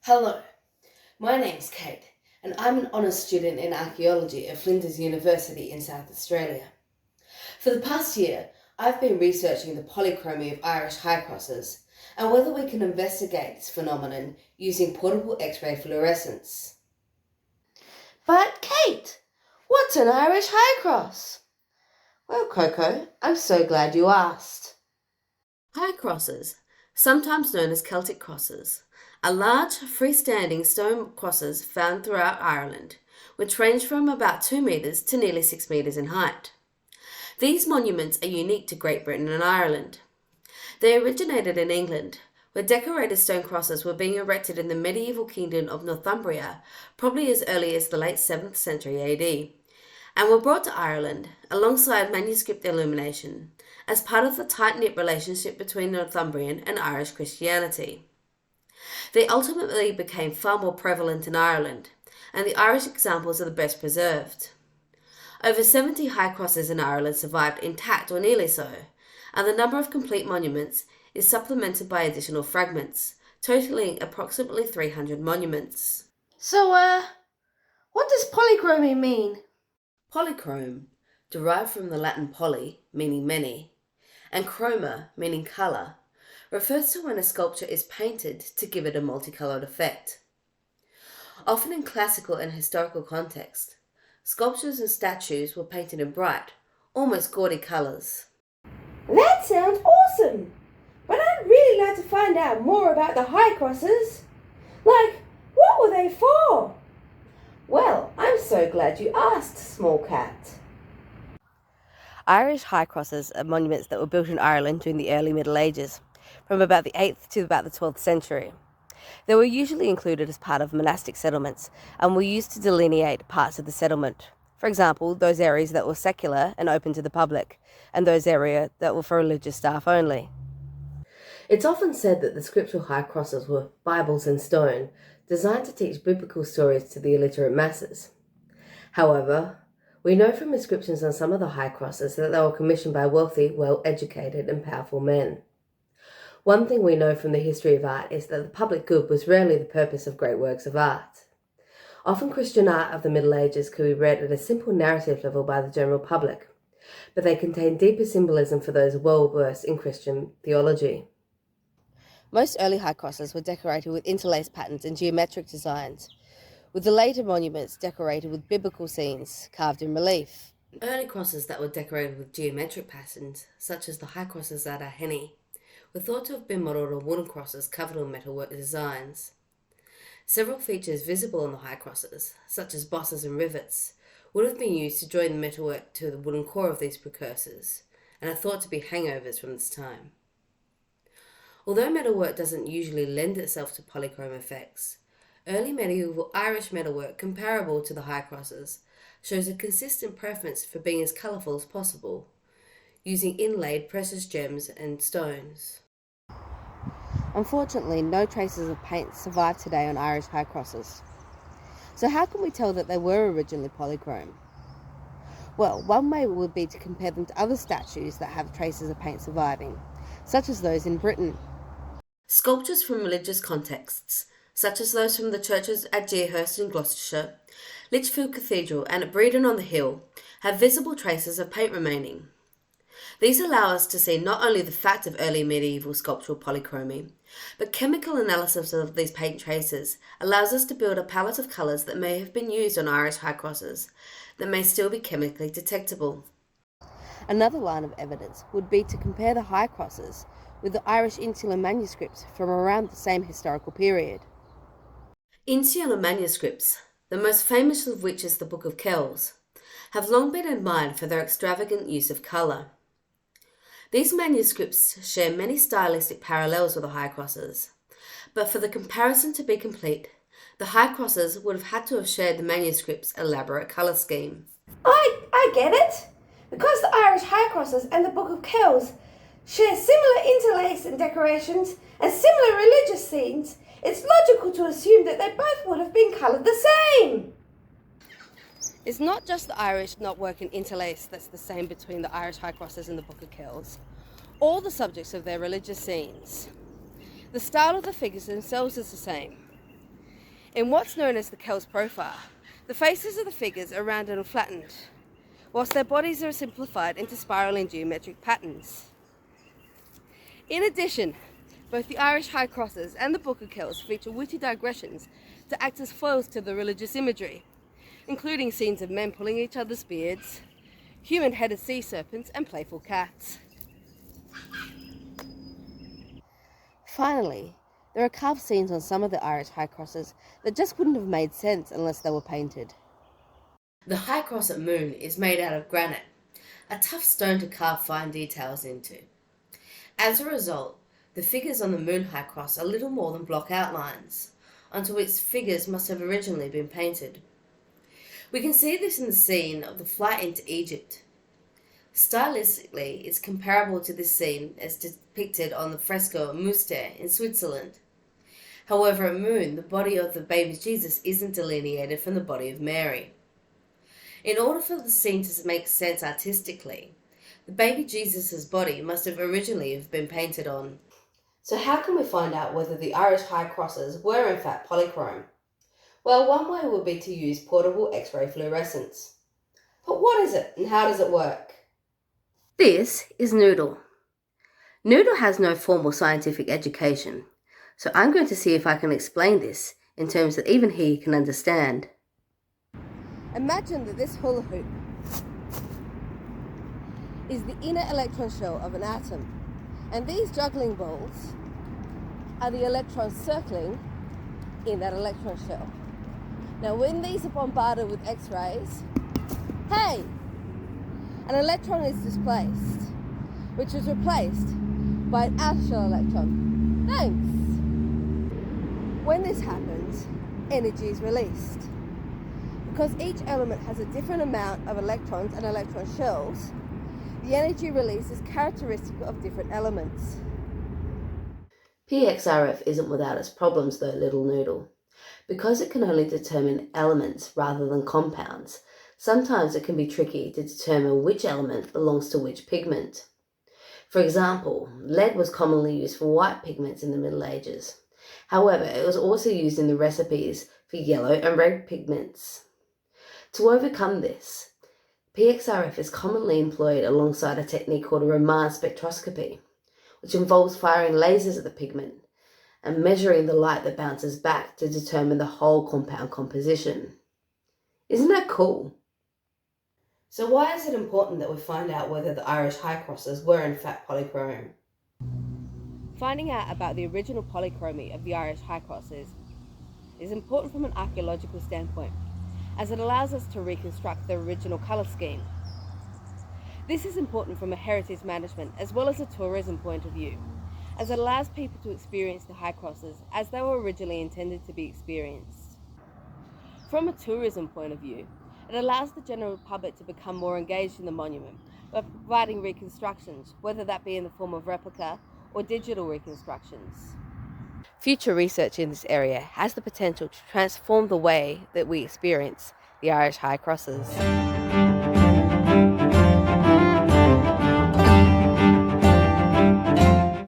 Hello, my name's Kate, and I'm an honours student in archaeology at Flinders University in South Australia. For the past year, I've been researching the polychromy of Irish high crosses and whether we can investigate this phenomenon using portable X-ray fluorescence. But Kate, what's an Irish high cross? Well, Coco, I'm so glad you asked. High crosses, sometimes known as Celtic crosses, are large, freestanding stone crosses found throughout Ireland, which range from about 2 metres to nearly 6 metres in height. These monuments are unique to Great Britain and Ireland. They originated in England, where decorated stone crosses were being erected in the medieval kingdom of Northumbria, probably as early as the late 7th century AD, and were brought to Ireland alongside manuscript illumination as part of the tight-knit relationship between Northumbrian and Irish Christianity. They ultimately became far more prevalent in Ireland, and the Irish examples are the best preserved. Over 70 high crosses in Ireland survived intact or nearly so, and the number of complete monuments is supplemented by additional fragments, totaling approximately 300 monuments. So, what does polychromy mean? Polychrome, derived from the Latin poly, meaning many, and chroma, meaning colour, refers to when a sculpture is painted to give it a multicoloured effect. Often in classical and historical context, sculptures and statues were painted in bright, almost gaudy colours. That sounds awesome! But I'd really like to find out more about the high crosses. Like, what were they for? Well, I'm so glad you asked, small cat. Irish high crosses are monuments that were built in Ireland during the early Middle Ages, from about the 8th to about the 12th century. They were usually included as part of monastic settlements and were used to delineate parts of the settlement. For example, those areas that were secular and open to the public, and those areas that were for religious staff only. It's often said that the scriptural high crosses were Bibles in stone, designed to teach biblical stories to the illiterate masses. However, we know from inscriptions on some of the high crosses that they were commissioned by wealthy, well-educated and powerful men. One thing we know from the history of art is that the public good was rarely the purpose of great works of art. Often Christian art of the Middle Ages could be read at a simple narrative level by the general public, but they contain deeper symbolism for those well-versed in Christian theology. Most early high crosses were decorated with interlaced patterns and geometric designs, with the later monuments decorated with biblical scenes carved in relief. Early crosses that were decorated with geometric patterns, such as the high crosses at Aheny, were thought to have been modelled on wooden crosses covered in metalwork designs. Several features visible on the high crosses, such as bosses and rivets, would have been used to join the metalwork to the wooden core of these precursors, and are thought to be hangovers from this time. Although metalwork doesn't usually lend itself to polychrome effects, early medieval Irish metalwork comparable to the high crosses shows a consistent preference for being as colourful as possible, using inlaid precious gems and stones. Unfortunately, no traces of paint survive today on Irish high crosses. So how can we tell that they were originally polychrome? Well, one way would be to compare them to other statues that have traces of paint surviving, such as those in Britain. Sculptures from religious contexts, such as those from the churches at Deerhurst in Gloucestershire, Lichfield Cathedral and at Bredon on the Hill, have visible traces of paint remaining. These allow us to see not only the fact of early medieval sculptural polychromy, but chemical analysis of these paint traces allows us to build a palette of colours that may have been used on Irish high crosses that may still be chemically detectable. Another line of evidence would be to compare the high crosses with the Irish insular manuscripts from around the same historical period. Insular manuscripts, the most famous of which is the Book of Kells, have long been admired for their extravagant use of colour. These manuscripts share many stylistic parallels with the high crosses, but for the comparison to be complete, the high crosses would have had to have shared the manuscript's elaborate colour scheme. I get it! Because the Irish high crosses and the Book of Kells share similar interlace and decorations and similar religious scenes, it's logical to assume that they both would have been coloured the same. It's not just the Irish knotwork and interlace that's the same between the Irish high crosses and the Book of Kells. All the subjects of their religious scenes. The style of the figures themselves is the same. In what's known as the Kel's profile, the faces of the figures are rounded and flattened, whilst their bodies are simplified into spiral and geometric patterns. In addition, both the Irish high crosses and the Book of Kells feature witty digressions to act as foils to the religious imagery, including scenes of men pulling each other's beards, human-headed sea serpents and playful cats. Finally, there are carved scenes on some of the Irish high crosses that just wouldn't have made sense unless they were painted. The high cross at Moon is made out of granite, a tough stone to carve fine details into. As a result, the figures on the Moon high cross are little more than block outlines, onto which figures must have originally been painted. We can see this in the scene of the flight into Egypt. Stylistically, it's comparable to this scene as depicted on the fresco Münster in Switzerland. However, at Moon, the body of the baby Jesus isn't delineated from the body of Mary. In order for the scene to make sense artistically, the baby Jesus' body must have originally been painted on. So how can we find out whether the Irish high crosses were in fact polychrome? Well, one way would be to use portable X-ray fluorescence. But what is it and how does it work? This is Noodle. Noodle has no formal scientific education, so I'm going to see if I can explain this in terms that even he can understand. Imagine that this hula hoop is the inner electron shell of an atom, and these juggling balls are the electrons circling in that electron shell. Now when these are bombarded with X-rays, hey! An electron is displaced, which is replaced by an outer shell electron. Thanks! When this happens, energy is released. Because each element has a different amount of electrons and electron shells, the energy release is characteristic of different elements. PXRF isn't without its problems though, little Noodle. Because it can only determine elements rather than compounds, sometimes it can be tricky to determine which element belongs to which pigment. For example, lead was commonly used for white pigments in the Middle Ages. However, it was also used in the recipes for yellow and red pigments. To overcome this, PXRF is commonly employed alongside a technique called a Raman spectroscopy, which involves firing lasers at the pigment and measuring the light that bounces back to determine the whole compound composition. Isn't that cool? So why is it important that we find out whether the Irish high crosses were in fact polychrome? Finding out about the original polychromy of the Irish high crosses is important from an archaeological standpoint, as it allows us to reconstruct the original colour scheme. This is important from a heritage management as well as a tourism point of view, as it allows people to experience the high crosses as they were originally intended to be experienced. From a tourism point of view, it allows the general public to become more engaged in the monument by providing reconstructions, whether that be in the form of replica or digital reconstructions. Future research in this area has the potential to transform the way that we experience the Irish high crosses.